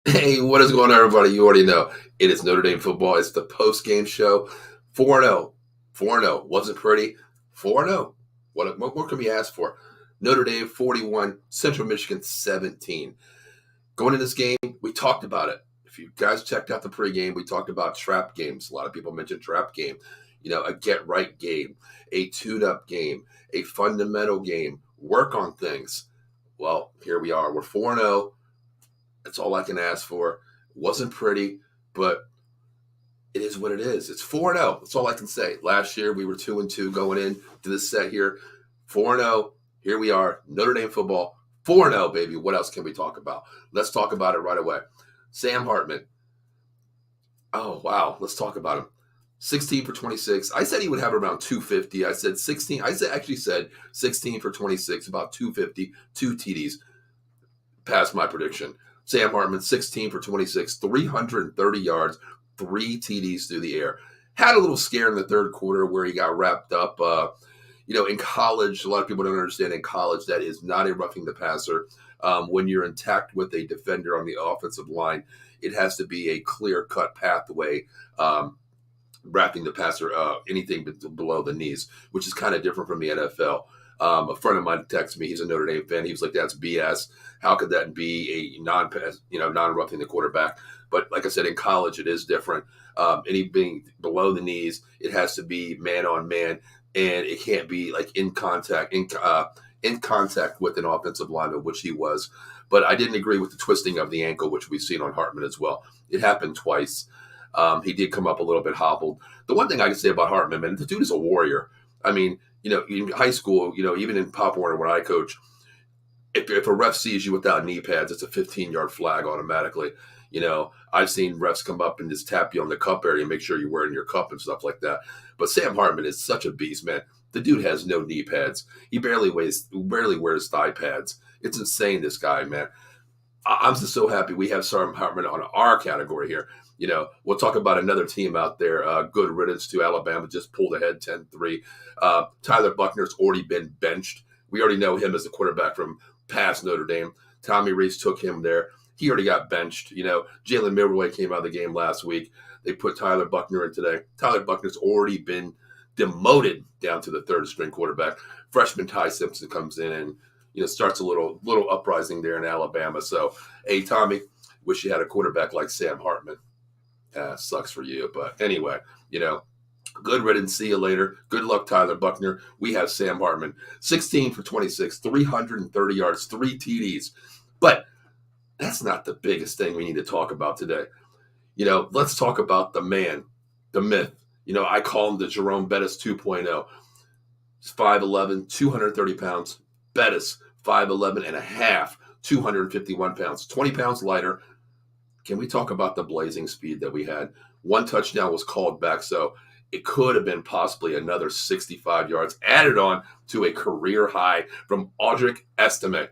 Hey, what is going on, everybody? You already know it is Notre Dame football. It's the post game show. 4 0. 4 0. Wasn't pretty. 4 0. What more can we ask for? Notre Dame 41, Central Michigan 17. Going into this game, we talked about it. If you guys checked out the pregame, we talked about trap games. A lot of people mentioned trap game, a get right game, a tune up game, a fundamental game, work on things. Well, here we are. We're 4 0. That's all I can ask for. Wasn't pretty, but it is what it is. It's 4-0. That's all I can say. Last year we were 2-2 going in to this set here. 4-0. Here we are. Notre Dame football. 4-0, baby. What else can we talk about? Let's talk about it right away. Sam Hartman. Oh, wow. Let's talk about him. 16 for 26. I said he would have around 250. I said 16. Actually said 16 for 26, about 250, 2 TDs. Past my prediction. Sam Hartman, 16 for 26, 330 yards, 3 TDs through the air. Had a little scare in the third quarter where he got wrapped up. In college, a lot of people don't understand in college that is not a roughing the passer. When you're intact with a defender on the offensive line, it has to be a clear-cut pathway, wrapping the passer anything below the knees, which is kind of different from the NFL. A friend of mine texted me. He's a Notre Dame fan. He was like, "That's BS. How could that be a non-roughing the quarterback?" But like I said, in college, it is different. Any being below the knees, it has to be man on man, and it can't be like in contact with an offensive lineman, which he was. But I didn't agree with the twisting of the ankle, which we've seen on Hartman as well. It happened twice. He did come up a little bit hobbled. The one thing I can say about Hartman, man, the dude is a warrior. I mean, in high school, even in Pop Warner when I coach, if a ref sees you without knee pads, it's a 15-yard flag automatically. I've seen refs come up and just tap you on the cup area and make sure you're wearing your cup and stuff like that. But Sam Hartman is such a beast, man. The dude has no knee pads. He barely wears thigh pads. It's insane, this guy, man. I'm just so happy we have Sam Hartman on our category here. We'll talk about another team out there. Good riddance to Alabama, just pulled ahead 10-3. Tyler Buckner's already been benched. We already know him as a quarterback from past Notre Dame. Tommy Rees took him there. He already got benched. Jalen Milroy came out of the game last week. They put Tyler Buckner in today. Tyler Buckner's already been demoted down to the third string quarterback. Freshman Ty Simpson comes in and starts a little uprising there in Alabama. So, hey, Tommy, wish you had a quarterback like Sam Hartman. Sucks for you. But anyway, good riddance. See you later. Good luck, Tyler Buckner. We have Sam Hartman, 16 for 26, 330 yards, 3 TDs. But that's not the biggest thing we need to talk about today. Let's talk about the man, the myth. I call him the Jerome Bettis 2.0. He's 5'11", 230 pounds. Bettis, 5'11 and a half, 251 pounds, 20 pounds lighter. Can we talk about the blazing speed that we had? One touchdown was called back, so it could have been possibly another 65 yards added on to a career high from Audric Estime.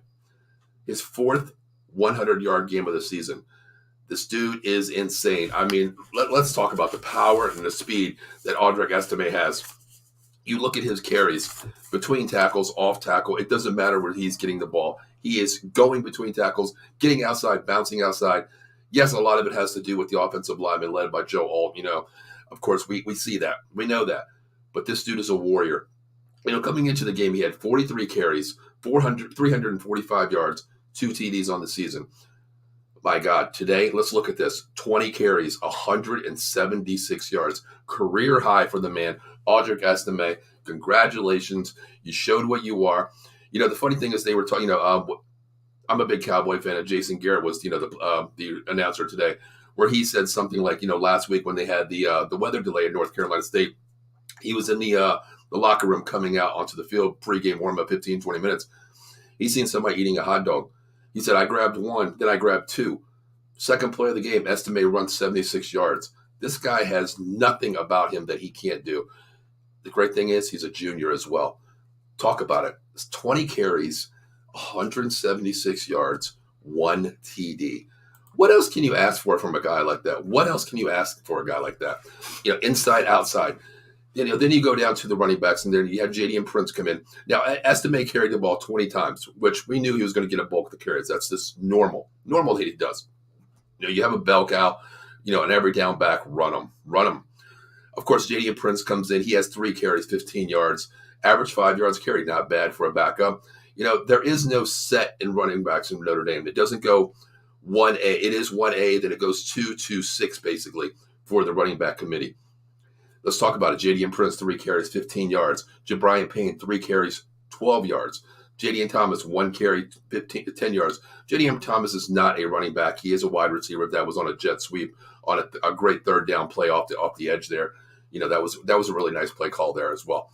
His fourth 100-yard game of the season. This dude is insane. I mean, let's talk about the power and the speed that Audric Estime has. You look at his carries between tackles, off tackle. It doesn't matter where he's getting the ball. He is going between tackles, getting outside, bouncing outside. Yes, a lot of it has to do with the offensive lineman led by Joe Alt. Of course, we see that. We know that. But this dude is a warrior. Coming into the game, he had 43 carries, 345 yards, 2 TDs on the season. My God, today, let's look at this. 20 carries, 176 yards. Career high for the man, Audric Estime. Congratulations. You showed what you are. The funny thing is they were talking, I'm a big Cowboy fan, and Jason Garrett was, the announcer today, where he said something like, last week when they had the weather delay in North Carolina State, he was in the locker room coming out onto the field, pregame warm-up, 15, 20 minutes. He's seen somebody eating a hot dog. He said, I grabbed one, then I grabbed 2. Second play of the game, Estime runs 76 yards. This guy has nothing about him that he can't do. The great thing is he's a junior as well. Talk about it. It's 20 carries, 176 yards, 1 TD. What else can you ask for from a guy like that? What else can you ask for a guy like that? Inside, outside. Then you go down to the running backs, and then you have Jadian Prince come in. Now, Estime carried the ball 20 times, which we knew he was going to get a bulk of the carries. That's just normal that he does. You have a bell cow, an every down back, run them, run them. Of course, Jadian Prince comes in. He has 3 carries, 15 yards, average 5 yards carry. Not bad for a backup. There is no set in running backs in Notre Dame. It doesn't go 1A. It is 1A, then it goes 2, 2, 6, basically, for the running back committee. Let's talk about it. Jadian Prince, 3 carries, 15 yards. Jabrian Payne, 3 carries, 12 yards. Jadian Thomas, 1 carry, 10 yards. Jadian Thomas is not a running back. He is a wide receiver that was on a jet sweep on a great third down play off the edge there. That was a really nice play call there as well.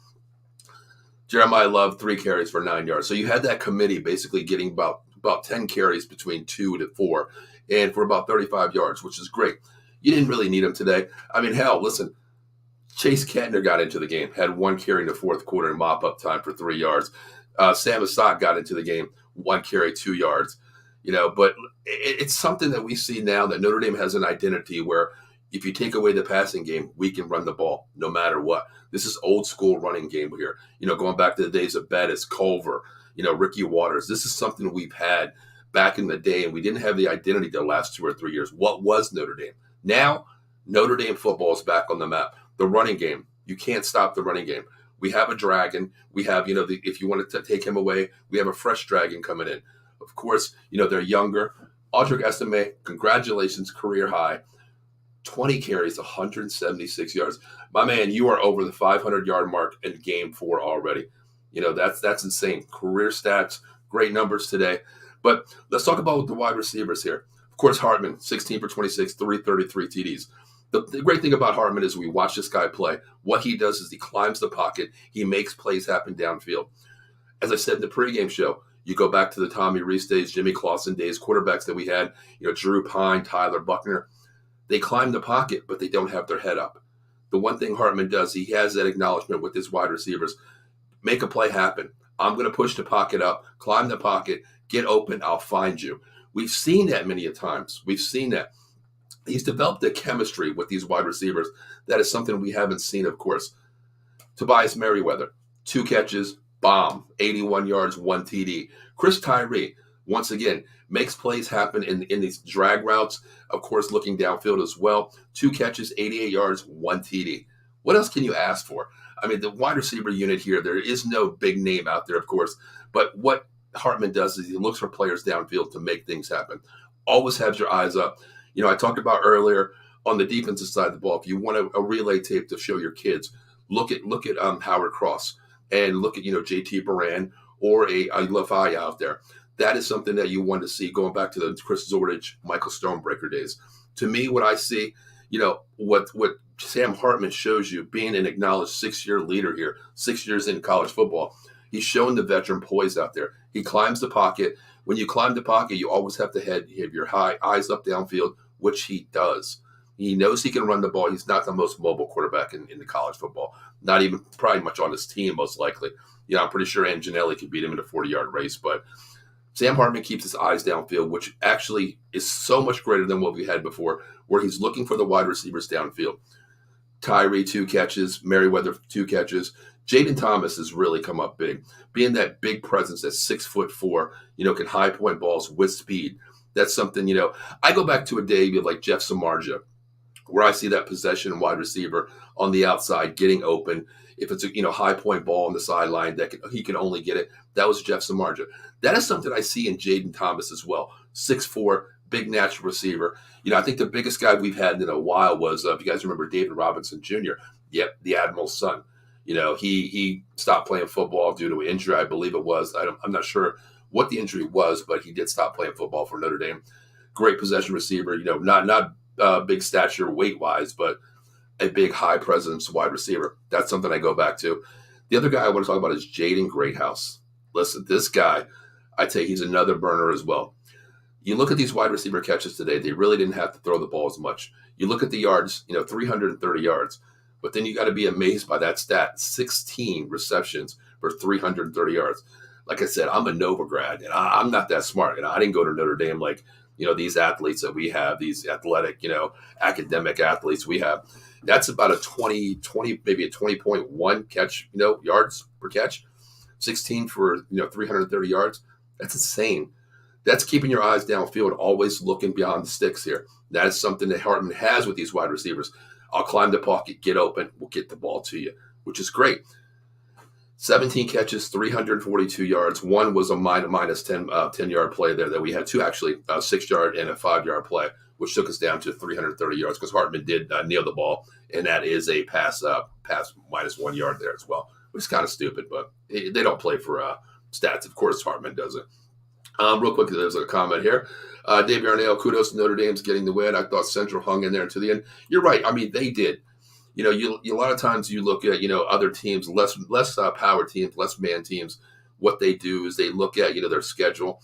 Jeremiah Love, 3 carries for 9 yards. So you had that committee basically getting about 10 carries between 2 to 4 and for about 35 yards, which is great. You didn't really need them today. I mean, hell, listen, Chase Kettner got into the game, had 1 carry in the fourth quarter and mop-up time for 3 yards. Sam Assad got into the game, 1 carry, 2 yards. But it's something that we see now that Notre Dame has an identity where if you take away the passing game, we can run the ball no matter what. This is old school running game here. Going back to the days of Bettis, Culver, Ricky Waters. This is something we've had back in the day, and we didn't have the identity the last 2 or 3 years. What was Notre Dame? Now, Notre Dame football is back on the map. The running game, you can't stop the running game. We have a dragon. We have, if you wanted to take him away, we have a fresh dragon coming in. Of course, they're younger. Audric Estime, congratulations, career high. 20 carries, 176 yards. My man, you are over the 500-yard mark in game 4 already. That's insane. Career stats, great numbers today. But let's talk about the wide receivers here. Of course, Hartman, 16 for 26, 333 TDs. The great thing about Hartman is we watch this guy play. What he does is he climbs the pocket. He makes plays happen downfield. As I said in the pregame show, you go back to the Tommy Rees days, Jimmy Clausen days, quarterbacks that we had, Drew Pine, Tyler Buckner. They climb the pocket, but they don't have their head up. The one thing Hartman does, he has that acknowledgement with his wide receivers. Make a play happen. I'm going to push the pocket up, climb the pocket, get open, I'll find you. We've seen that many a times. We've seen that. He's developed a chemistry with these wide receivers. That is something we haven't seen, of course. Tobias Merriweather, 2 catches, bomb, 81 yards, 1 TD. Chris Tyree, once again, makes plays happen in these drag routes. Of course, looking downfield as well. 2 catches, 88 yards, 1 TD. What else can you ask for? I mean, the wide receiver unit here, there is no big name out there, of course. But what Hartman does is he looks for players downfield to make things happen. Always have your eyes up. I talked about earlier on the defensive side of the ball, if you want a relay tape to show your kids, look at Howard Cross and look at, JT Baran or a LaFai out there. That is something that you want to see going back to the Chris Zordich, Michael Stonebreaker days. To me, what I see, what Sam Hartman shows you, being an acknowledged 6-year leader here, 6 years in college football, he's showing the veteran poise out there. He climbs the pocket. When you climb the pocket, you always have to have your eyes up downfield, which he does. He knows he can run the ball. He's not the most mobile quarterback in the college football. Not even probably much on his team, most likely. I'm pretty sure Anginelli could beat him in a 40-yard race, but Sam Hartman keeps his eyes downfield, which actually is so much greater than what we had before, where he's looking for the wide receivers downfield. Tyree, 2 catches. Merriweather, 2 catches. Jaden Thomas has really come up big. Being that big presence at 6'4", can high point balls with speed. That's something, I go back to a day like Jeff Samardzija, where I see that possession wide receiver on the outside getting open. If it's a high point ball on the sideline he can only get it, that was Jeff Samardzija. That is something I see in Jaden Thomas as well. 6'4", big natural receiver. I think the biggest guy we've had in a while was, if you guys remember, David Robinson Jr. Yep, the Admiral's son. He stopped playing football due to injury, I believe it was. I'm not sure what the injury was, but he did stop playing football for Notre Dame. Great possession receiver, not big stature weight-wise, but a big high presence wide receiver. That's something I go back to. The other guy I want to talk about is Jaden Greathouse. Listen, this guy, I tell you, he's another burner as well. You look at these wide receiver catches today, they really didn't have to throw the ball as much. You look at the yards, 330 yards, but then you got to be amazed by that stat, 16 receptions for 330 yards. Like I said, I'm a Nova grad, and I'm not that smart. I didn't go to Notre Dame like, these athletes that we have, these athletic, academic athletes we have. That's about a 20, maybe a 20.1 catch, yards per catch. 16 for, 330 yards. That's insane. That's keeping your eyes downfield, always looking beyond the sticks here. That is something that Hartman has with these wide receivers. I'll climb the pocket, get open, we'll get the ball to you, which is great. 17 catches, 342 yards. One was a minus 10-yard play there that we had two, actually, a 6-yard and a 5-yard play, which took us down to 330 yards because Hartman did nail the ball, and that is a pass minus 1 yard there as well, which is kind of stupid, but they don't play for stats. Of course, Hartman doesn't. Real quick, there's a comment here. Dave Yarnell, kudos to Notre Dame's getting the win. I thought Central hung in there until the end. You're right. I mean, they did. You a lot of times you look at, other teams, less power teams, less man teams. What they do is they look at, their schedule,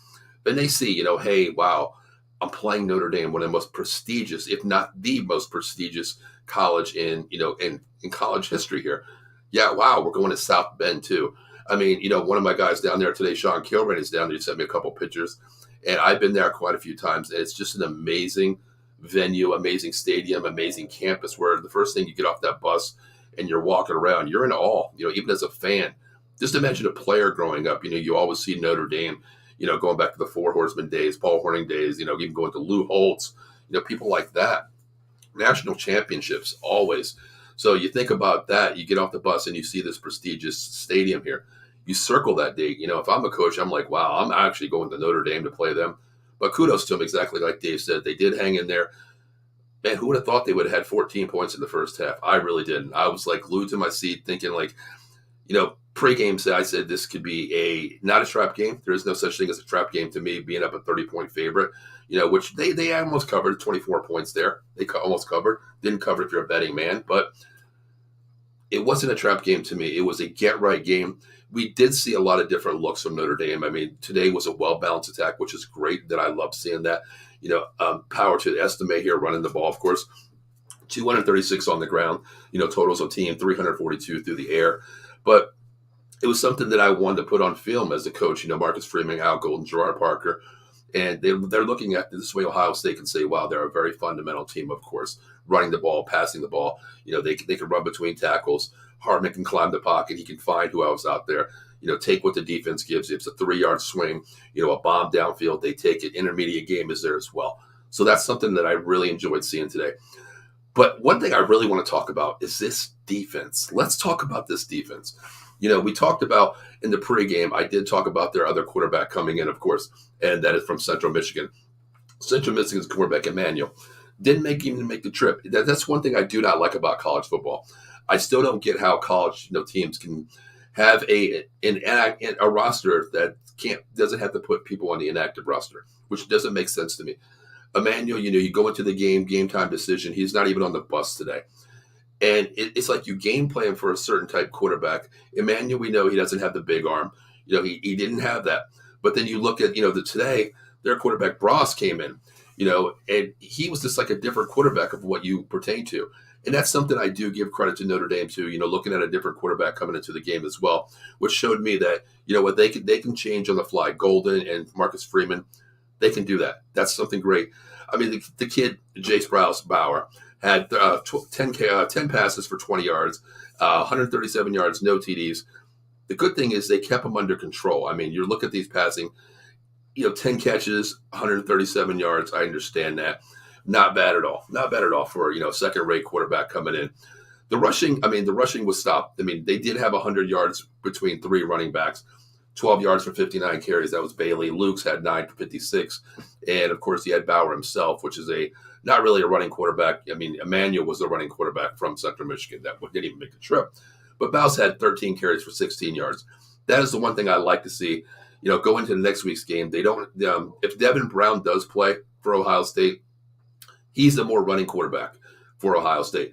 and they see, hey, wow, I'm playing Notre Dame, one of the most prestigious, if not the most prestigious college in college history here. Yeah, wow, we're going to South Bend too. I mean, one of my guys down there today, Sean Kilrain, is down there. He sent me a couple pictures, and I've been there quite a few times. And it's just an amazing venue, amazing stadium, amazing campus where the first thing you get off that bus and you're walking around, you're in awe, even as a fan. Just imagine a player growing up, you always see Notre Dame, going back to the Four Horsemen days, Paul Hornung days, even going to Lou Holtz, people like that. National championships, always. So you think about that, you get off the bus and you see this prestigious stadium here. You circle that date. If I'm a coach, I'm like, wow, I'm actually going to Notre Dame to play them. But kudos to them, exactly like Dave said. They did hang in there. Man, who would have thought they would have had 14 points in the first half? I really didn't. I was like glued to my seat thinking pre-game I said this could be not a trap game. There is no such thing as a trap game to me, being up a 30-point favorite, which they almost covered, 24 points there. They almost covered. Didn't cover if you're a betting man, but it wasn't a trap game to me. It was a get-right game. We did see a lot of different looks from Notre Dame. I mean, today was a well-balanced attack, which is great. That I love seeing that. Power to Estime here running the ball, of course. 236 on the ground, totals of team, 342 through the air. But it was something that I wanted to put on film as a coach, Marcus Freeman, Al Golden, Gerard Parker. And they're looking at this way Ohio State can say, wow, they're a very fundamental team, of course, running the ball, passing the ball. They can run between tackles. Hartman can climb the pocket. He can find who else out there. Take what the defense gives. If it's a 3-yard swing, a bomb downfield, they take it. Intermediate game is there as well. So that's something that I really enjoyed seeing today. But one thing I really want to talk about is this defense. Let's talk about this defense. We talked about in the pregame, I did talk about their other quarterback coming in, of course, and that is from Central Michigan. Central Michigan's quarterback, Emmanuel, didn't even make the trip. That's one thing I do not like about college football. I still don't get how college teams can have a roster that doesn't have to put people on the inactive roster, which doesn't make sense to me. Emmanuel, you go into the game time decision. He's not even on the bus today. And it's like you game plan for a certain type quarterback. Emmanuel, we know he doesn't have the big arm. He didn't have that. But then you look at, today, their quarterback, Bross, came in, and he was just like a different quarterback of what you pertain to. And that's something I do give credit to Notre Dame to, looking at a different quarterback coming into the game as well, which showed me that, they can change on the fly. Golden and Marcus Freeman, they can do that. That's something great. I mean, the kid, Jace Bauer, had 10 passes for 20 yards, 137 yards, no TDs. The good thing is they kept him under control. I mean, you look at these passing, 10 catches, 137 yards. I understand that. Not bad at all. Not bad at all for, second-rate quarterback coming in. The rushing was stopped. I mean, they did have 100 yards between 3 running backs, 12 yards for 59 carries. That was Bailey. Luke's had 9 for 56. And, of course, he had Bauer himself, which is not really a running quarterback. I mean, Emmanuel was the running quarterback from Central Michigan that didn't even make the trip. But Bauer had 13 carries for 16 yards. That is the one thing I like to see. Go into the next week's game. They don't. If Devin Brown does play for Ohio State, he's the more running quarterback for Ohio State.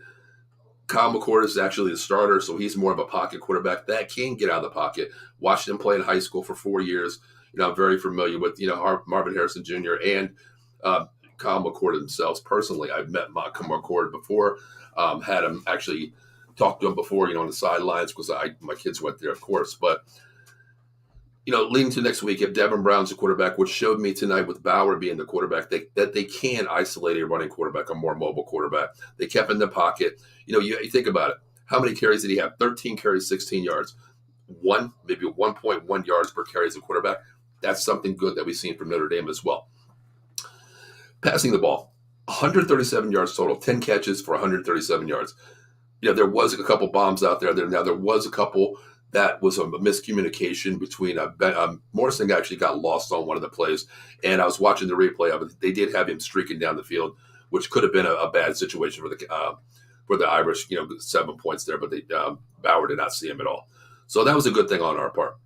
Kyle McCord is actually the starter, so he's more of a pocket quarterback that can get out of the pocket. Watched him play in high school for 4 years. I'm very familiar with Marvin Harrison Jr. and Kyle McCord themselves personally. I've met McCord before, had him actually talk to him before, on the sidelines because my kids went there, of course. But leading to next week, if Devin Brown's the quarterback, which showed me tonight with Bauer being the quarterback, that they can isolate a running quarterback, a more mobile quarterback. They kept in the pocket. You think about it. How many carries did he have? 13 carries, 16 yards. Maybe 1.1 yards per carry as a quarterback. That's something good that we've seen from Notre Dame as well. Passing the ball, 137 yards total, 10 catches for 137 yards. There was a couple bombs out there. Now, there was a couple that was a miscommunication between Morrison actually got lost on one of the plays, and I was watching the replay of it. They did have him streaking down the field, which could have been a bad situation for the Irish. 7 points there, but Bauer did not see him at all. So that was a good thing on our part.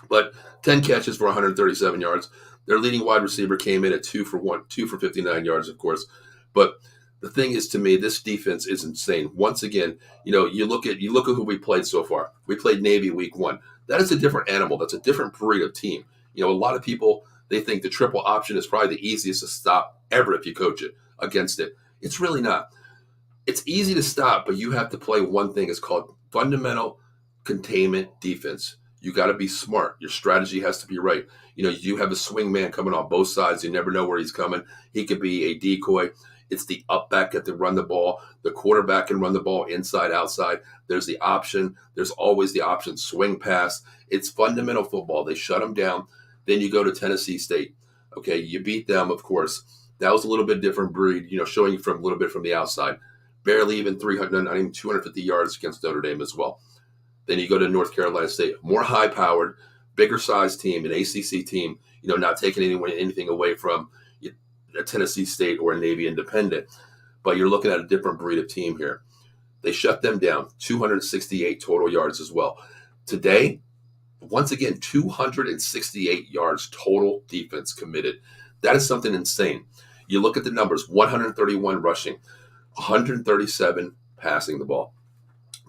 But 10 catches for 137 yards. Their leading wide receiver came in at 2 for 59 yards, of course. But the thing is, to me, this defense is insane. Once again, you look at who we played so far. We played Navy week 1. That is a different animal. That's a different breed of team. A lot of people, they think the triple option is probably the easiest to stop ever if you coach it against it. It's really not. It's easy to stop, but you have to play one thing. It's called fundamental containment defense. You got to be smart. Your strategy has to be right. You have a swing man coming on both sides. You never know where he's coming. He could be a decoy. It's the up back that can run the ball. The quarterback can run the ball inside, outside. There's the option. There's always the option, swing pass. It's fundamental football. They shut them down. Then you go to Tennessee State. Okay, you beat them, of course. That was a little bit different breed, showing you from a little bit from the outside. Barely even 250 yards against Notre Dame as well. Then you go to North Carolina State, more high-powered, bigger-sized team, an ACC team, not taking anything away from a Tennessee State or a Navy Independent. But you're looking at a different breed of team here. They shut them down, 268 total yards as well. Today, once again, 268 yards total defense committed. That is something insane. You look at the numbers, 131 rushing, 137 passing the ball.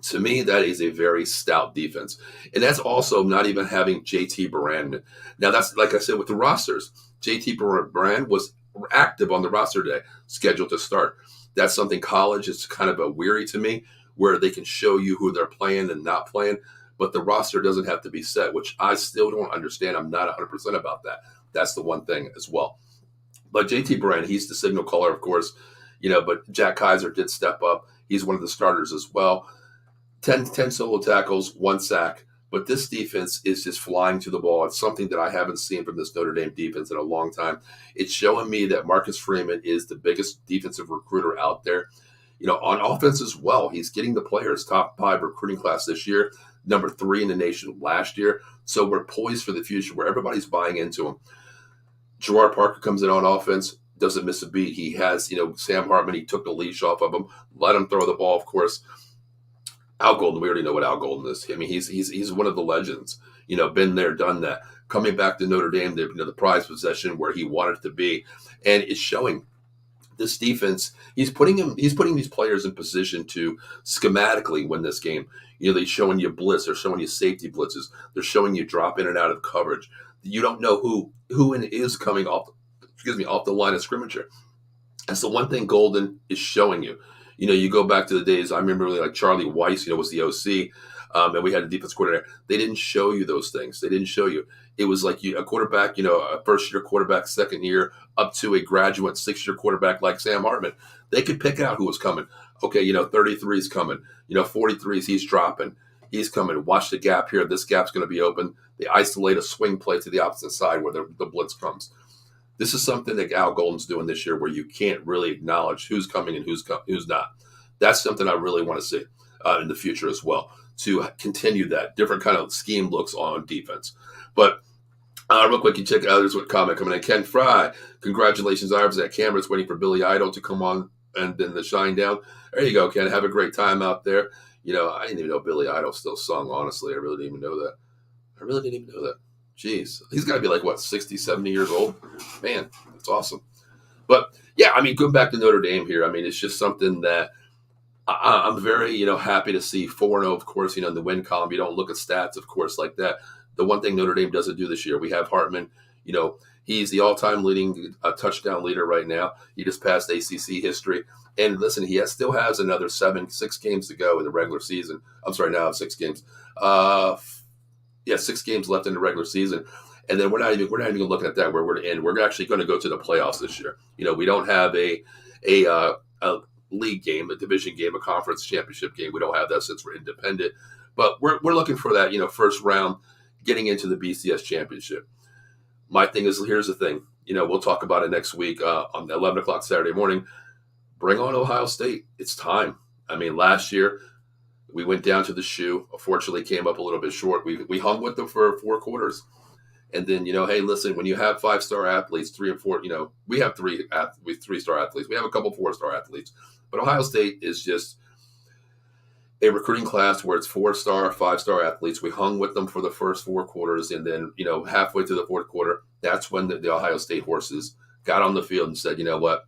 To me, that is a very stout defense. And that's also not even having JT Barand. Now, that's like I said with the rosters. JT Barand was active on the roster today, scheduled to start. That's something college is kind of a weary to me, where they can show you who they're playing and not playing, but the roster doesn't have to be set, which I still don't understand. I'm not 100% about that. That's the one thing as well. But JT Barand, he's the signal caller, of course, but Jack Kaiser did step up. He's one of the starters as well. 10 solo tackles, 1 sack. But this defense is just flying to the ball. It's something that I haven't seen from this Notre Dame defense in a long time. It's showing me that Marcus Freeman is the biggest defensive recruiter out there. On offense as well, he's getting the players, top 5 recruiting class this year, number 3 in the nation last year. So we're poised for the future where everybody's buying into him. Gerard Parker comes in on offense, doesn't miss a beat. He has, Sam Hartman, he took the leash off of him, let him throw the ball, of course. Al Golden, we already know what Al Golden is. I mean, he's one of the legends. Been there, done that. Coming back to Notre Dame, the prize possession where he wanted to be, and it's showing. This defense, he's putting these players in position to schematically win this game. They're showing you blitz, they're showing you safety blitzes, they're showing you drop in and out of coverage. You don't know who is coming off the line of scrimmage here. That's the one thing Golden is showing you. You go back to the days, I remember really like Charlie Weiss, was the OC, and we had a defense coordinator. They didn't show you those things. They didn't show you. It was like a quarterback, a first-year quarterback, second year, up to a graduate 6-year quarterback like Sam Hartman. They could pick out who was coming. Okay, 33 is coming. 43 is he's dropping. He's coming. Watch the gap here. This gap's going to be open. They isolate a swing play to the opposite side where the blitz comes. This is something that Al Golden's doing this year where you can't really acknowledge who's coming and who's not. That's something I really want to see in the future as well, to continue that different kind of scheme looks on defense. But real quick, you check out, there's what comment coming in. Ken Fry, congratulations. I was at cameras waiting for Billy Idol to come on and then the shine down. There you go, Ken. Have a great time out there. I didn't even know Billy Idol still sung, honestly. I really didn't even know that. Jeez. He's got to be like, 60, 70 years old? Man, that's awesome. But, yeah, I mean, going back to Notre Dame here, I mean, it's just something that I'm very, happy to see 4-0, of course, in the win column. You don't look at stats, of course, like that. The one thing Notre Dame doesn't do this year, we have Hartman, he's the all-time leading touchdown leader right now. He just passed ACC history. And listen, he still has another 6 games to go in the regular season. I'm sorry, now 6 games. 6 games left in the regular season. And then we're not even looking at that where we're to end. We're actually going to go to the playoffs this year. We don't have a league game, a division game, a conference championship game. We don't have that since we're independent. But we're looking for that, first round, getting into the BCS championship. My thing is, here's the thing. We'll talk about it next week on 11 o'clock Saturday morning. Bring on Ohio State. It's time. I mean, last year we went down to the shoe. Unfortunately, came up a little bit short. We hung with them for 4 quarters. And then, hey, listen, when you have 5-star athletes, 3 and 4, we have 3-star athletes. We have a couple 4-star athletes. But Ohio State is just a recruiting class where it's 4-star, 5-star athletes. We hung with them for the first 4 quarters. And then, halfway through the fourth quarter, that's when the Ohio State horses got on the field and said, you know what?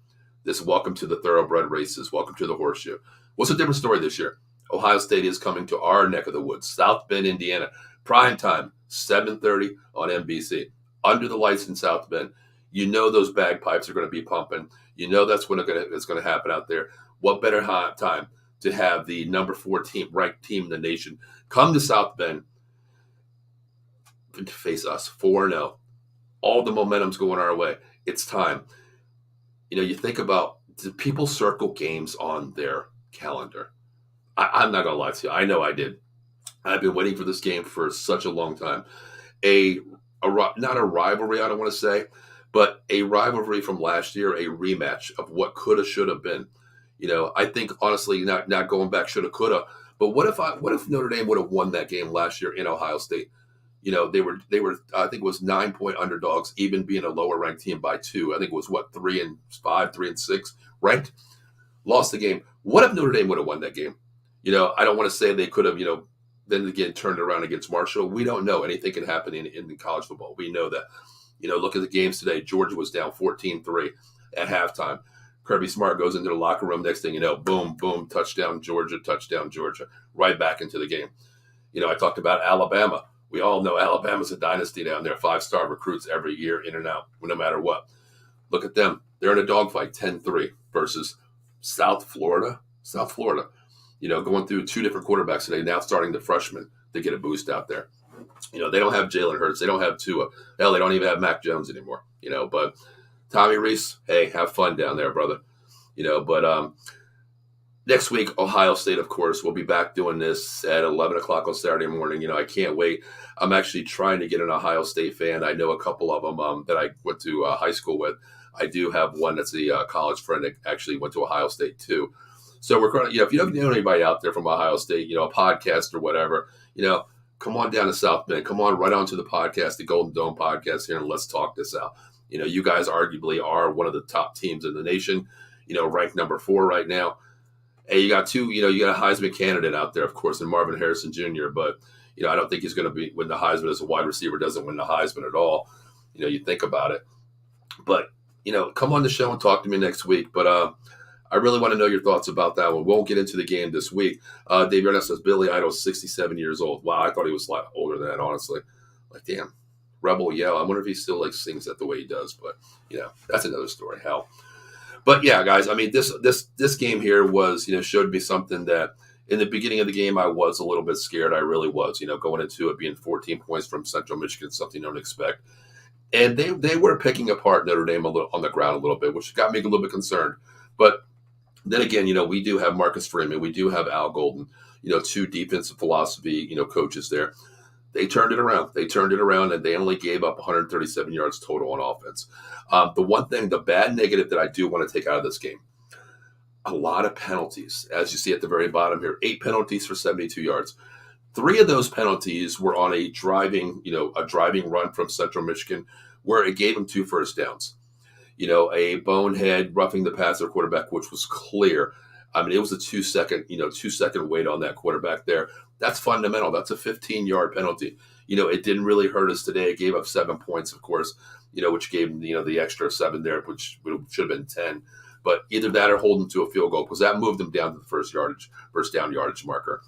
Welcome to the thoroughbred races. Welcome to the horseshoe. What's a different story this year? Ohio State is coming to our neck of the woods, South Bend, Indiana. Prime time, 7:30 on NBC. Under the lights in South Bend. Those bagpipes are going to be pumping. That's when it's going to happen out there. What better time to have the number 4 ranked team in the nation come to South Bend and face us 4-0. All the momentum's going our way. It's time. You think about, do people circle games on their calendar? I'm not going to lie to you. I know I did. I've been waiting for this game for such a long time. Not a rivalry, I don't want to say, but a rivalry from last year, a rematch of what coulda, shoulda been. I think honestly, not going back, shoulda, coulda. But what if Notre Dame would have won that game last year in Ohio State? They were I think it was 9-point underdogs, even being a lower ranked team by 2. I think it was 3-5, 3-6 ranked. Lost the game. What if Notre Dame would have won that game? I don't want to say they could have, then again turned around against Marshall. We don't know. Anything can happen in college football. We know that. Look at the games today. Georgia was down 14-3 at halftime. Kirby Smart goes into the locker room. Next thing you know, boom, boom, touchdown Georgia, right back into the game. I talked about Alabama. We all know Alabama's a dynasty down there. 5-star recruits every year, in and out, no matter what. Look at them. They're in a dogfight, 10-3 versus South Florida. Going through 2 different quarterbacks today, now starting the freshmen to get a boost out there. They don't have Jalen Hurts. They don't have Tua. Hell, they don't even have Mac Jones anymore. But Tommy Rees, hey, have fun down there, brother. But next week, Ohio State, of course, we'll be back doing this at 11 o'clock on Saturday morning. I can't wait. I'm actually trying to get an Ohio State fan. I know a couple of them that I went to high school with. I do have one that's a college friend that actually went to Ohio State too. So we're going to, if you don't know anybody out there from Ohio State, a podcast or whatever, come on down to South Bend. Come on right onto the podcast, the Golden Dome podcast here, and let's talk this out. You guys arguably are one of the top teams in the nation, ranked number 4 right now. Hey, you got 2, you got a Heisman candidate out there, of course, and Marvin Harrison Jr., but, I don't think he's going to win the Heisman as a wide receiver, doesn't win the Heisman at all. You think about it. But, come on the show and talk to me next week. But, I really want to know your thoughts about that one. We won't get into the game this week. Dave Ernest says Billy Idol is 67 years old. Wow, I thought he was a lot older than that, honestly. Like, damn, Rebel Yell. I wonder if he still sings that the way he does. But that's another story. Hell. But yeah, guys. I mean, this game here was showed me something that in the beginning of the game I was a little bit scared. I really was. Going into it being 14 points from Central Michigan, something you don't expect. And they were picking apart Notre Dame a little on the ground a little bit, which got me a little bit concerned. But then again, we do have Marcus Freeman. We do have Al Golden, 2 defensive philosophy, coaches there. They turned it around. And they only gave up 137 yards total on offense. The bad negative that I do want to take out of this game, a lot of penalties, as you see at the very bottom here, 8 penalties for 72 yards. 3 of those penalties were on a driving run from Central Michigan where it gave them 2 first downs. A bonehead roughing the passer quarterback, which was clear. I mean, it was a 2-second wait on that quarterback there. That's fundamental. That's a 15-yard penalty. It didn't really hurt us today. It gave up 7 points, of course, which gave, the extra 7 there, which should have been 10. But either that or hold them to a field goal because that moved them down to the first down yardage marker.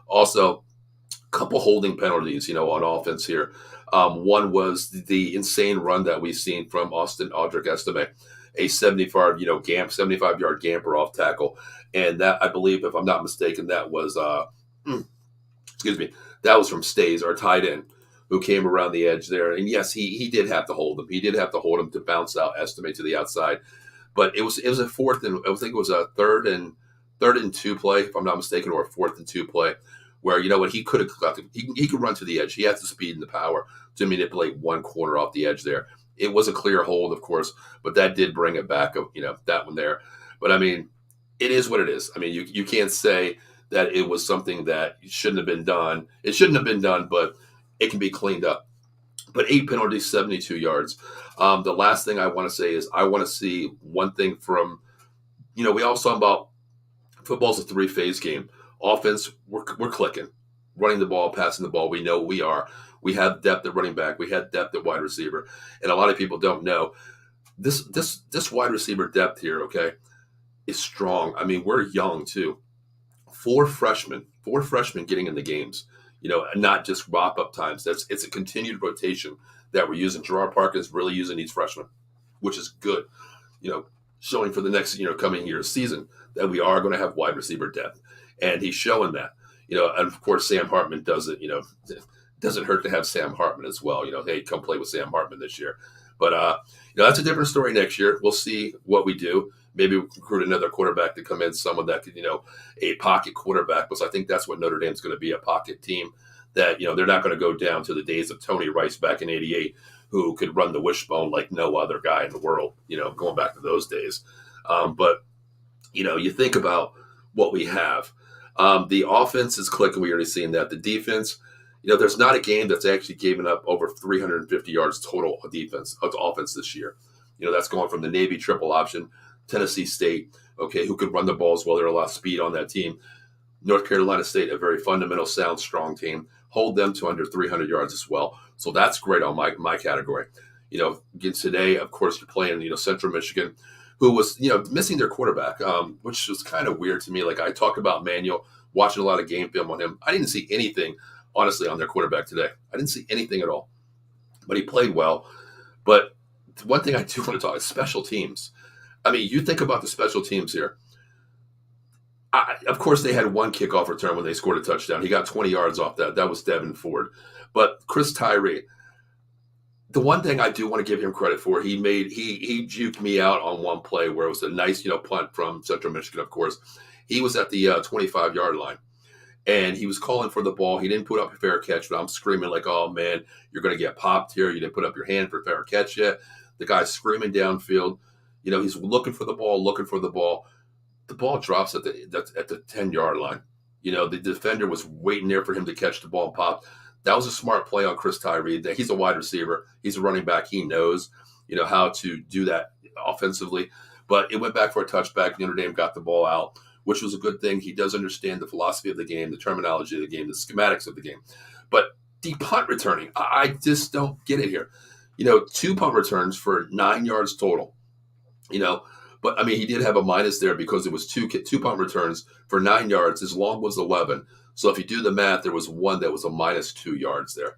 Also, a couple holding penalties, on offense here. One was the insane run that we've seen from Austin Audric-Estime, a 75-yard gamper off tackle. And that, I believe, if I'm not mistaken, that was, that was from Stays, our tight end, who came around the edge there. And yes, he did have to hold him. He did have to hold him to bounce out Estime to the outside. But it was a fourth and I think it was a third and 2 play, if I'm not mistaken, or a 4th and 2 play, where, you know what, he could have got he could run to the edge. He has the speed and the power to manipulate one corner off the edge there. It was a clear hold, of course, but that did bring it back, you know, that one there. But I mean, it is what it is. I mean, you can't say that it was something that shouldn't have been done. It shouldn't have been done, but it can be cleaned up. But 8 penalties, 72 yards. The last thing I want to say is I want to see one thing from, you know, we all talk about football's a three-phase game. Offense, we're clicking, running the ball, passing the ball. We know we are. We have depth at running back. We had depth at wide receiver, and a lot of people don't know this wide receiver depth here. Okay, is strong. I mean, we're young too. Four freshmen getting in the games. You know, not just mop up times. It's a continued rotation that we're using. Gerard Parker is really using these freshmen, which is good. You know, showing for the next, you know, coming year season that we are going to have wide receiver depth, and he's showing that. You know, and of course Sam Hartman does it. You know, it doesn't hurt to have Sam Hartman as well. You know, hey, come play with Sam Hartman this year. But you know, that's a different story next year. We'll see what we do. Maybe we recruit another quarterback to come in, someone that could, you know, a pocket quarterback, because I think that's what Notre Dame's going to be, a pocket team that, you know, they're not going to go down to the days of Tony Rice back in '88, who could run the wishbone like no other guy in the world, you know, going back to those days. But, you know, you think about what we have. The offense is clicking. We already seen that. The defense, you know, there's not a game that's actually given up over 350 yards total of offense this year. You know, that's going from the Navy triple option, Tennessee State, okay, who could run the ball as well. There's a lot of speed on that team. North Carolina State, a very fundamental, sound, strong team. Hold them to under 300 yards as well. So that's great on my category. You know, again, today, of course, you're playing, you know, Central Michigan, who was, you know, missing their quarterback, which was kind of weird to me. Like I talked about Manuel, watching a lot of game film on him. I didn't see anything, honestly, on their quarterback today. I didn't see anything at all. But he played well. But one thing I do want to talk is special teams. I mean, you think about the special teams here. Of course, they had one kickoff return when they scored a touchdown. He got 20 yards off that. That was Devin Ford. But Chris Tyree, the one thing I do want to give him credit for, he juked me out on one play where it was a nice, you know, punt from Central Michigan, of course. He was at the 25-yard line, and he was calling for the ball. He didn't put up a fair catch, but I'm screaming like, oh, man, you're going to get popped here. You didn't put up your hand for a fair catch yet. The guy's screaming downfield. You know, he's looking for the ball. The ball drops at the 10-yard line. You know, the defender was waiting there for him to catch the ball and pop. That was a smart play on Chris Tyree. He's a wide receiver. He's a running back. He knows, you know, how to do that offensively. But it went back for a touchback. Notre Dame got the ball out, which was a good thing. He does understand the philosophy of the game, the terminology of the game, the schematics of the game. But the punt returning, I just don't get it here. You know, 2 punt returns for 9 yards total. You know, but I mean, he did have a minus there because it was two punt returns for 9 yards. His long was 11. So if you do the math, there was one that was a minus 2 yards there.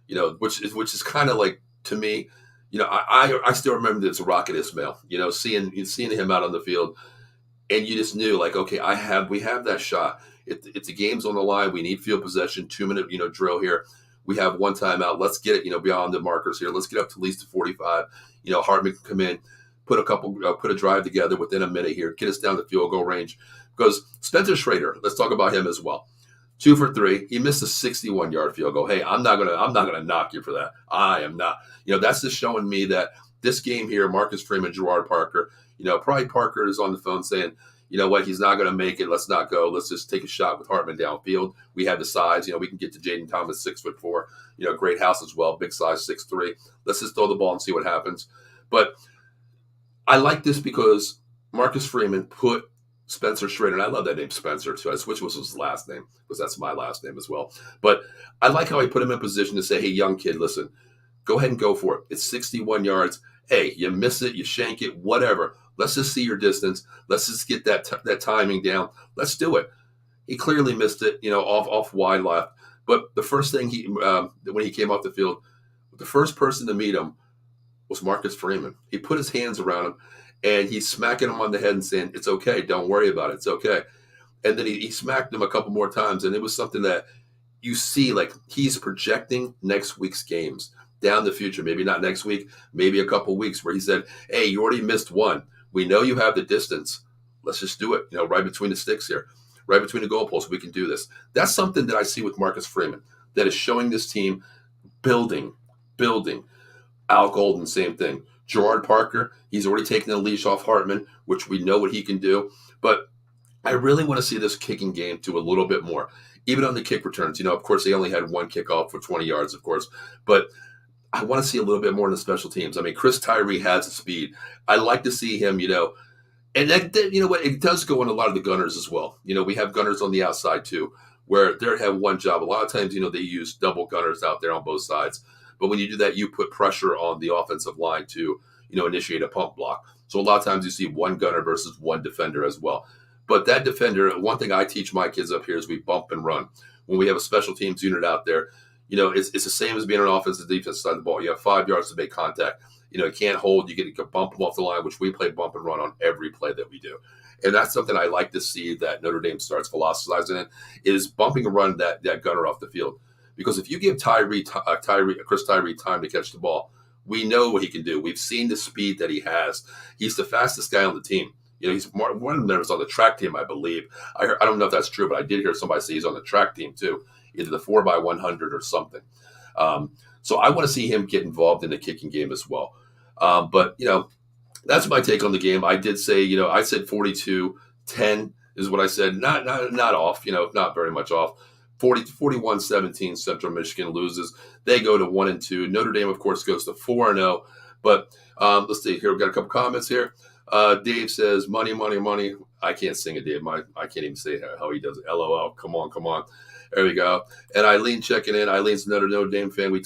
You know, which is kind of like, to me, you know, I still remember it's Rocket Ismail. You know, seeing him out on the field, and you just knew like, okay, we have that shot. It's the game's on the line. We need field possession, 2-minute, you know, drill here. We have one timeout. Let's get it, you know, beyond the markers here. Let's get up to at least 45. You know, Hartman can come in, put a drive together within a minute here, get us down to field goal range. Because Spencer Schrader, let's talk about him as well. 2 for 3. He missed a 61-yard field goal. Hey, I'm not gonna knock you for that. I am not. You know, that's just showing me that this game here, Marcus Freeman, Gerard Parker, you know, probably Parker is on the phone saying, you know what, he's not going to make it. Let's not go. Let's just take a shot with Hartman downfield. We have the size. You know, we can get to Jaden Thomas, 6'4". You know, great house as well, big size, 6'3". Let's just throw the ball and see what happens. But I like this because Marcus Freeman put Spencer Schrader, and I love that name, Spencer, too. I switched was his last name because that's my last name as well. But I like how he put him in position to say, hey, young kid, listen, go ahead and go for it. It's 61 yards. Hey, you miss it, you shank it, whatever. Let's just see your distance. Let's just get that timing down. Let's do it. He clearly missed it, you know, off wide left. But the first thing when he came off the field, the first person to meet him was Marcus Freeman. He put his hands around him, and he's smacking him on the head and saying, it's okay, don't worry about it, it's okay. And then he smacked him a couple more times, and it was something that you see, like, he's projecting next week's games down the future. Maybe not next week, maybe a couple weeks, where he said, hey, you already missed one. We know you have the distance. Let's just do it, you know, right between the sticks here. right between the goalposts. We can do this. That's something that I see with Marcus Freeman that is showing this team building. Al Golden, same thing. Gerard Parker, he's already taken the leash off Hartman, which we know what he can do. But I really want to see this kicking game do a little bit more. Even on the kick returns, of course, they only had one kickoff for 20 yards, of course. But I want to see a little bit more in the special teams. I mean, Chris Tyree has the speed. I like to see him, and that, you know what, it does go on a lot of the gunners as well. We have gunners on the outside too, where they have one job. A lot of times, they use double gunners out there on both sides. But when you do that, you put pressure on the offensive line to, initiate a pump block. So a lot of times you see one gunner versus one defender as well. But that defender, one thing I teach my kids up here is we bump and run. When we have a special teams unit out there, it's the same as being an offensive defensive side of the ball. You have 5 yards to make contact. You can't hold. You get to bump them off the line, which we play bump and run on every play that we do. And that's something I like to see that Notre Dame starts philosophizing in, is bumping and run that gunner off the field. Because if you give Chris Tyree time to catch the ball, we know what he can do. We've seen the speed that he has. He's the fastest guy on the team. He's one of them that was on the track team, I believe. I don't know if that's true, but I did hear somebody say he's on the track team too, either the 4x100 or something. So I want to see him get involved in the kicking game as well. But that's my take on the game. I did say, I said 42-10 is what I said. Not off, not very much off. 41-17, Central Michigan loses. They go to 1-2. Notre Dame, of course, goes to 4-0. But let's see here. We've got a couple comments here. Dave says, money. I can't sing it, Dave. I can't even say how he does it. LOL. Come on. There we go. And Eileen checking in. Eileen's another Notre Dame fan. We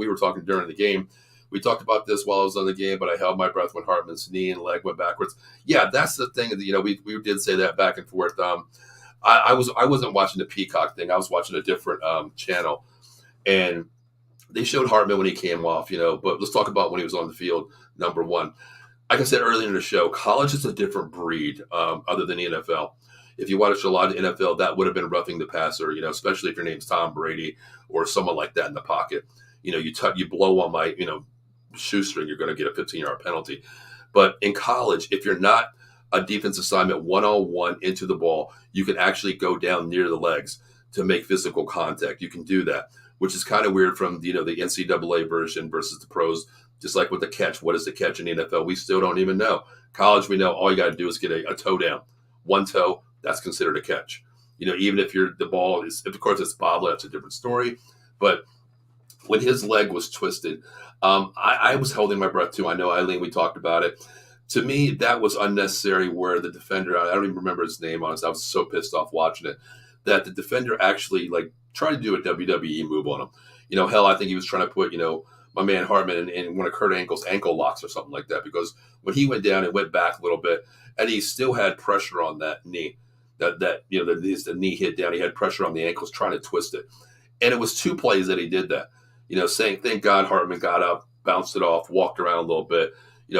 were talking during the game. We talked about this while I was on the game, but I held my breath when Hartman's knee and leg went backwards. Yeah, that's the thing. We did say that back and forth. I wasn't watching the Peacock thing. I was watching a different channel, and they showed Hartman when he came off. But let's talk about when he was on the field. Number one, like I said earlier in the show, college is a different breed other than the NFL. If you watch a lot of NFL, that would have been roughing the passer. Especially if your name's Tom Brady or someone like that in the pocket. You blow on my shoestring, you're going to get a 15-yard penalty. But in college, if you're not a defense assignment one-on-one into the ball, you can actually go down near the legs to make physical contact. You can do that, which is kind of weird from the NCAA version versus the pros. Just like with the catch, what is the catch in the NFL? We still don't even know. College, we know all you got to do is get a toe down. One toe, that's considered a catch. Even if the ball is, of course it's bobbling, that's a different story. But when his leg was twisted, I was holding my breath too. I know, Eileen, we talked about it. To me, that was unnecessary where the defender, I don't even remember his name, honestly. I was so pissed off watching it, that the defender actually tried to do a WWE move on him. Hell, I think he was trying to put, my man Hartman in one of Kurt Angle's ankle locks or something like that, because when he went down, it went back a little bit, and he still had pressure on that knee. The knee hit down. He had pressure on the ankles trying to twist it. And it was 2 plays that he did that. Saying, thank God Hartman got up, bounced it off, walked around a little bit,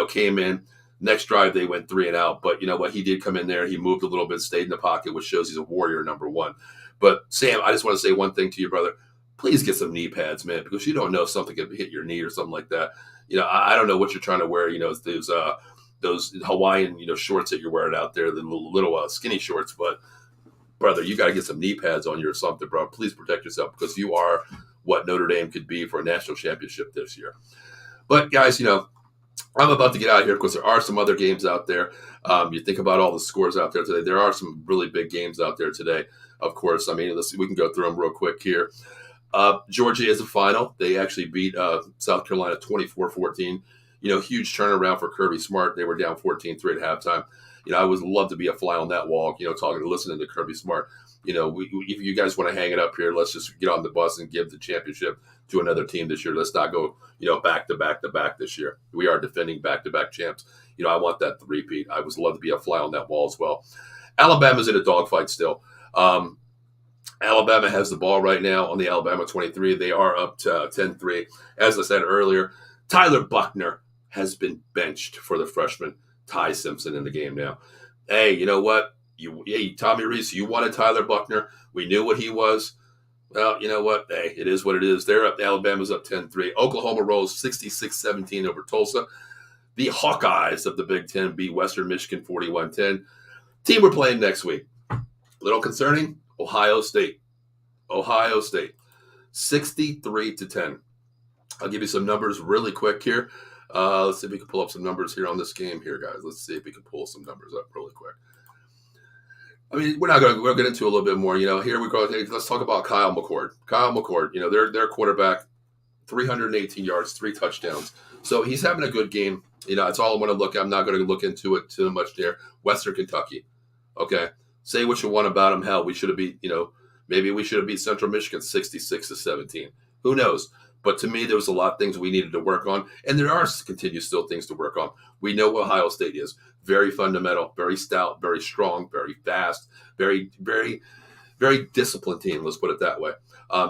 came in. Next drive, they went 3 and out. But you know what? He did come in there. He moved a little bit, stayed in the pocket, which shows he's a warrior, number one. But, Sam, I just want to say one thing to you, brother. Please get some knee pads, man, because you don't know if something could hit your knee or something like that. I don't know what you're trying to wear, those Hawaiian, shorts that you're wearing out there, the little skinny shorts. But, brother, you got to get some knee pads on you or something, bro. Please protect yourself, because you are what Notre Dame could be for a national championship this year. But, guys, I'm about to get out of here because there are some other games out there. You think about all the scores out there today. There are some really big games out there today, of course. I mean, we can go through them real quick here. Georgia is a final. They actually beat South Carolina 24-14. Huge turnaround for Kirby Smart. They were down 14-3 at halftime. I would love to be a fly on that wall, listening to Kirby Smart. If you guys want to hang it up here, let's just get on the bus and give the championship to another team this year. Let's not go, back to back to back this year. We are defending back-to-back champs. I want that to repeat. I would love to be a fly on that wall as well. Alabama's in a dogfight still. Alabama has the ball right now on the Alabama 23. They are up to 10-3. As I said earlier, Tyler Buchner has been benched for the freshman Ty Simpson in the game now. Hey, you know what? Tommy Rees, you wanted Tyler Buchner. We knew what he was. Well, you know what? Hey, it is what it is. They're up. Alabama's up 10-3. Oklahoma rolls 66-17 over Tulsa. The Hawkeyes of the Big Ten beat Western Michigan 41-10. Team we're playing next week. little concerning, Ohio State. Ohio State, 63-10. I'll give you some numbers really quick here. Let's see if we can pull up some numbers here on this game here, guys. Let's see if we can pull some numbers up really quick. I mean, we'll get into a little bit more. Here we go. Let's talk about Kyle McCord. Kyle McCord, their quarterback, 318 yards, 3 touchdowns. So he's having a good game. It's all I want to look at. I'm not going to look into it too much there. Western Kentucky. Okay. Say what you want about him. Hell, we should have beat, maybe we should have beat Central Michigan 66-17. Who knows? But to me, there was a lot of things we needed to work on. And there are continue still things to work on. We know what Ohio State is. Very fundamental, very stout, very strong, very fast, very, very, very disciplined team. Let's put it that way.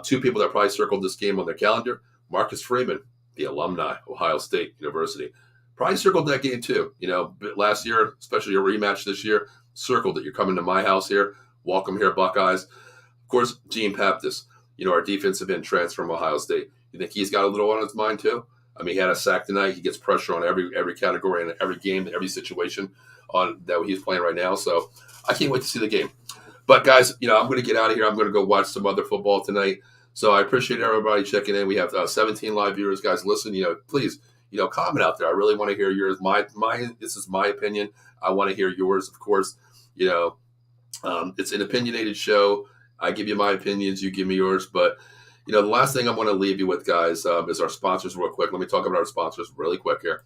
2 people that probably circled this game on their calendar. Marcus Freeman, the alumni, Ohio State University. Probably circled that game too. Last year, especially a rematch this year, circled it. You're coming to my house here. Welcome here, Buckeyes. Of course, Gene Pappas, our defensive end transfer from Ohio State. You think he's got a little on his mind too? I mean, he had a sack tonight. He gets pressure on every category and every game, every situation on that he's playing right now. So I can't wait to see the game. But guys, I'm going to get out of here. I'm going to go watch some other football tonight. So I appreciate everybody checking in. We have 17 live viewers, guys. Listen, please, comment out there. I really want to hear yours. This is my opinion. I want to hear yours, of course. It's an opinionated show. I give you my opinions. You give me yours. But the last thing I want to leave you with, guys, is our sponsors real quick. Let me talk about our sponsors really quick here.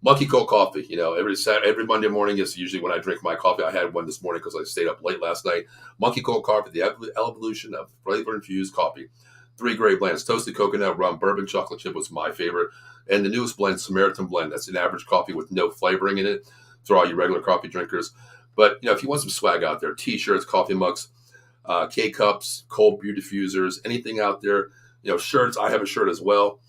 Monkey Cold Coffee. Every Monday morning is usually when I drink my coffee. I had one this morning because I stayed up late last night. Monkey Cold Coffee, the evolution of flavor-infused coffee. 3 great blends. Toasted coconut, rum, bourbon, chocolate chip was my favorite. And the newest blend, Samaritan Blend. That's an average coffee with no flavoring in it for all you regular coffee drinkers. But, if you want some swag out there, T-shirts, coffee mugs, K-cups, cold beer diffusers, anything out there, shirts. I have a shirt as well.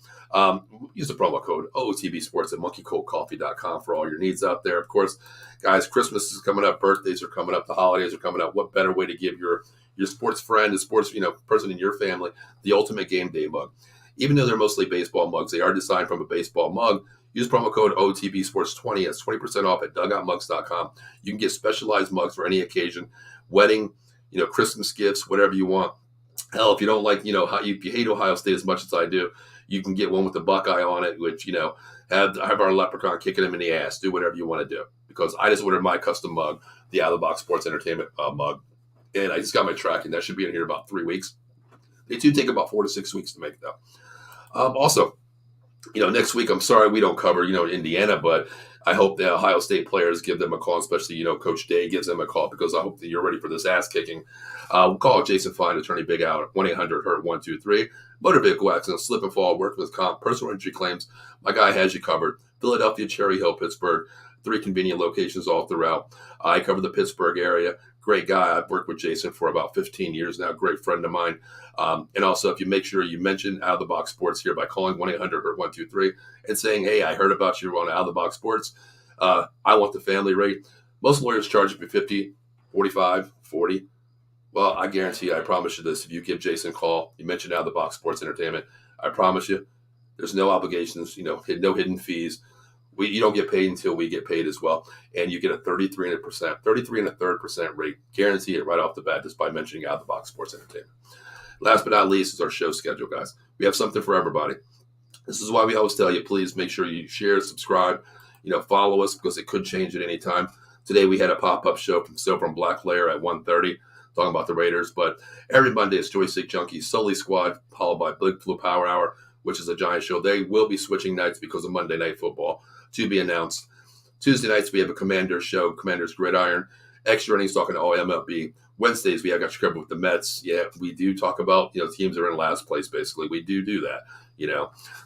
Use the promo code OOTB Sports at monkeycoldcoffee.com for all your needs out there. Of course, guys, Christmas is coming up. Birthdays are coming up. The holidays are coming up. What better way to give your sports friend, the sports person in your family, the ultimate game day mug? Even though they're mostly baseball mugs, they are designed from a baseball mug. Use promo code OOTB Sports 20. That's 20% off at dugoutmugs.com. You can get specialized mugs for any occasion, wedding, Christmas gifts, whatever you want. Hell, if you don't like, if you hate Ohio State as much as I do, you can get one with the Buckeye on it, which, have our leprechaun kicking him in the ass. Do whatever you want to do. Because I just ordered my custom mug, the Out of the Box Sports Entertainment mug. And I just got my tracking. That should be in here about 3 weeks. They do take about 4 to 6 weeks to make, though. Also, next week, I'm sorry we don't cover, Indiana, but I hope the Ohio State players give them a call, especially, Coach Day gives them a call, because I hope that you're ready for this ass kicking. We'll call Jason Fine, Attorney Big Out, 1-800-HURT-123. Motor vehicle accident, slip and fall, workman's comp, personal injury claims. My guy has you covered. Philadelphia, Cherry Hill, Pittsburgh, 3 convenient locations all throughout. I cover the Pittsburgh area. Great guy. I've worked with Jason for about 15 years now. Great friend of mine. And also, if you make sure you mention Out of the Box Sports here by calling 1-800-HURT-123 and saying, hey, I heard about you on Out of the Box Sports. I want the family rate. Most lawyers charge me $50, $45, $40. Well, I guarantee you, I promise you this. If you give Jason a call, you mention Out of the Box Sports Entertainment, I promise you, there's no obligations, no hidden fees. You don't get paid until we get paid as well. And you get a 33 and a third percent rate. Guarantee it right off the bat just by mentioning Out of the Box Sports Entertainment. Last but not least is our show schedule, guys. We have something for everybody. This is why we always tell you, please make sure you share, subscribe, follow us, because it could change at any time. Today we had a pop-up show from Black Layer at 1:30 talking about the Raiders. But every Monday is Joystick Junkies Sully Squad, followed by Big Blue Power Hour, which is a giant show. They will be switching nights because of Monday Night Football, to be announced. Tuesday nights, we have a Commanders show, Commanders Gridiron. Extra innings talking to MLB. Wednesdays, we have got you covered with the Mets. Yeah, we do talk about, teams that are in last place, basically. We do that.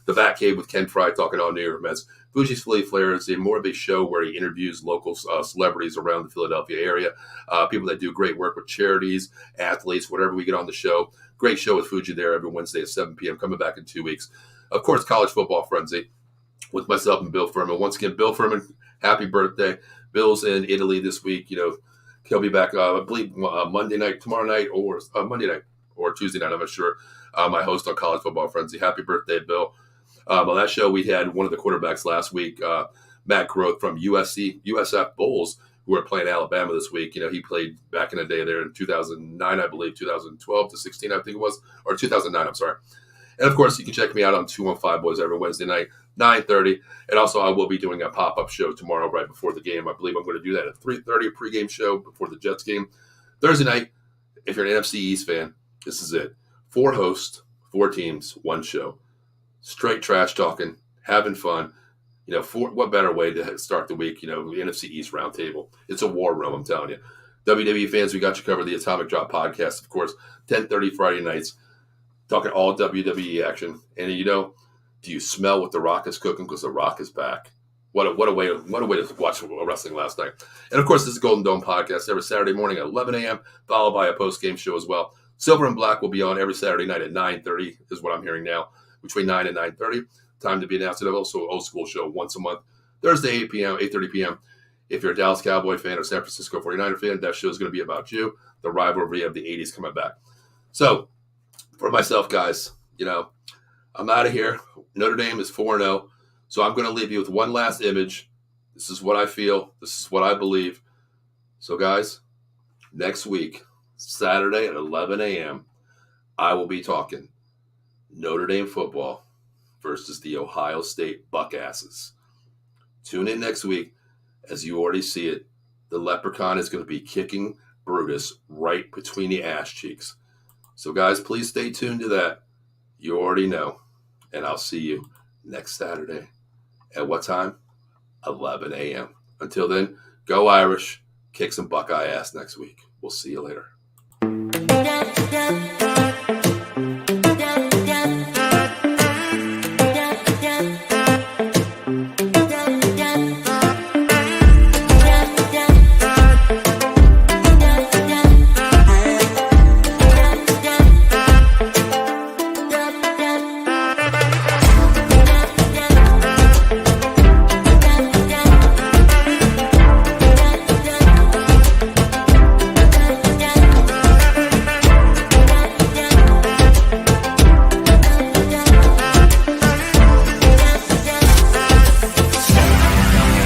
The Bat Cave with Ken Fry talking all New York Mets. Fuji's Philly Flair is more of a show where he interviews local celebrities around the Philadelphia area, people that do great work with charities, athletes, whatever we get on the show. Great show with Fuji there every Wednesday at 7 p.m. Coming back in 2 weeks. Of course, College Football Frenzy with myself and Bill Furman. Once again, Bill Furman, happy birthday. Bill's in Italy this week. He'll be back, I believe, Monday night, tomorrow night, or Monday night, or Tuesday night. I'm not sure. My host on College Football Frenzy. Happy birthday, Bill. On that show, we had one of the quarterbacks last week, Matt Groth from USF Bulls, who are playing Alabama this week. He played back in the day there in 2009, I believe, 2012 to 16, I think it was, or 2009, I'm sorry. And, of course, you can check me out on 215 Boys every Wednesday night, 9:30. And also, I will be doing a pop-up show tomorrow right before the game. I believe I'm going to do that at 3:30, a pregame show before the Jets game. Thursday night, if you're an NFC East fan, this is it. 4 hosts, 4 teams, 1 show. Straight trash talking, having fun. What better way to start the week? The NFC East roundtable. It's a war room, I'm telling you. WWE fans, we got you covered. The Atomic Drop podcast, of course, 10:30 Friday nights. Talking all WWE action. And do you smell what The Rock is cooking? Because The Rock is back. What a way to watch wrestling last night. And of course, this is Golden Dome podcast every Saturday morning at 11 a.m., followed by a post-game show as well. Silver and Black will be on every Saturday night at 9:30 is what I'm hearing now, between 9 and 9:30. Time to be announced. And also old school show once a month, Thursday, 8:30 p.m. If you're a Dallas Cowboy fan or San Francisco 49er fan, that show is going to be about you. The rivalry of the 80s coming back. So, for myself, guys, I'm out of here. Notre Dame is 4-0. So I'm going to leave you with one last image. This is what I feel. This is what I believe. So, guys, next week, Saturday at 11 a.m., I will be talking Notre Dame football versus the Ohio State Buckasses. Tune in next week. As you already see it, the leprechaun is going to be kicking Brutus right between the ass cheeks. So, guys, please stay tuned to that. You already know. And I'll see you next Saturday. At what time? 11 a.m. Until then, go Irish. Kick some Buckeye ass next week. We'll see you later.